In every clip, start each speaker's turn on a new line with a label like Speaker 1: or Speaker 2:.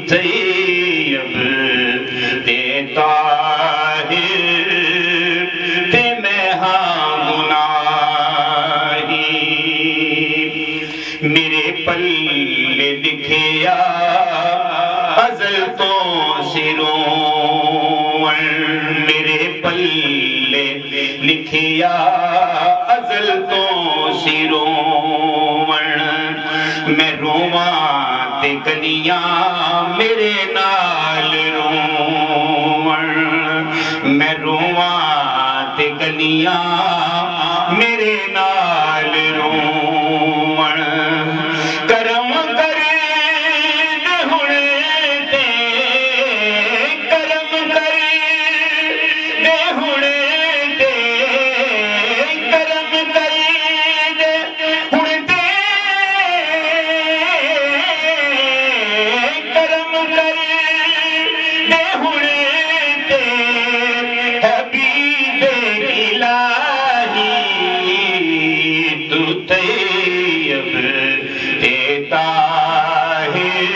Speaker 1: طیب تے طاہر تے میں ہاں گناہی میرے پلے لکھیا ازل تو سرون میرے پلے لکھیا ازل تو سرون میں رواں تے گلیاں میرے نال رون میں رواں تے گلیاں میرے نال رون کرم کر دے ہن تے کرم کر دے ہن تے کرم کر دے ہن تے کرم کر دے ہن تے حبیب الہی تو طیب تے طاہر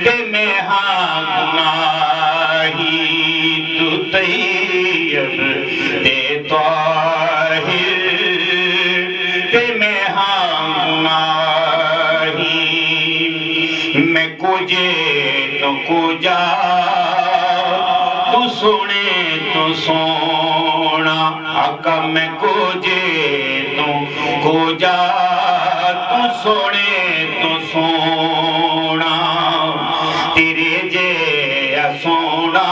Speaker 1: تے میں ہاں گناہی تو طیب تے طاہر تے میں ہاں گناہی میں کجے تو کجا تو سونے تو سونا آقا میں کجے تو کجا تو سونے تو سونا تیرے جے سونا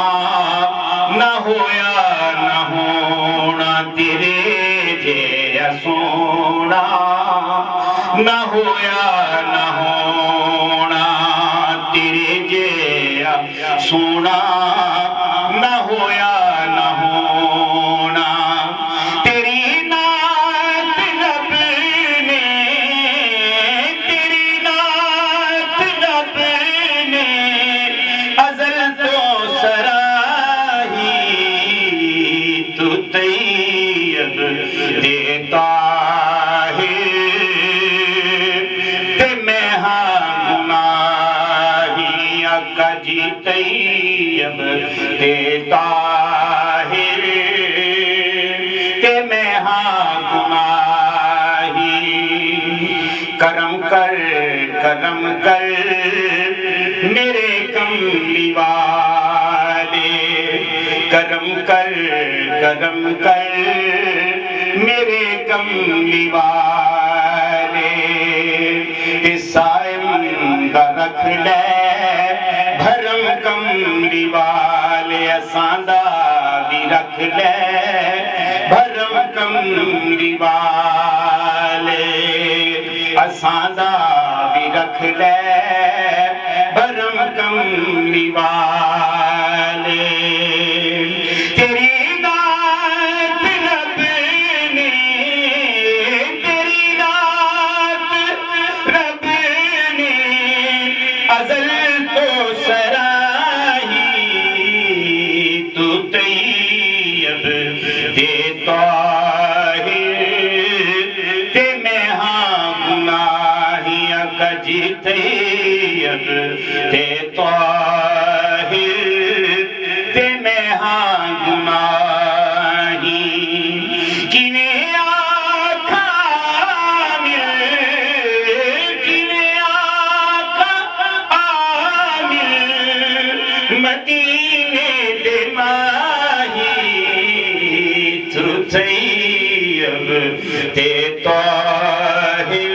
Speaker 1: نہ ہویا نہ ہونا تیرے جے سونا نہ ہویا نہ ہونا تیرے جے سونا نہ ہویا نہ ہونا تیری نعت رب نے تیری نعت رب نے ازل تو سراہی تو طیب تے طاہر تے میں ہاں گناہی آقا جی طیب تے طاہر تے میں ہاں گناہی کرم کر میرے کملی والے کرم کر میرے کملی والے سائم دا رکھ لے بھرم کملی والے اساندہ بھی رکھ لے بھرم کملی والے اساندہ بھی رکھ لے بھرم کملی والے تیری نعت رب نے تیری نعت رب نے ازل تو سراہی تو طیب تے طاہر تے میں ہاں گناہی آقا جی طیب تے طاہر تے میں ہاں گناہی کنے آکھا عامر کنے آکھا عامر مدینے دے ماہی تو طیب تے طاہر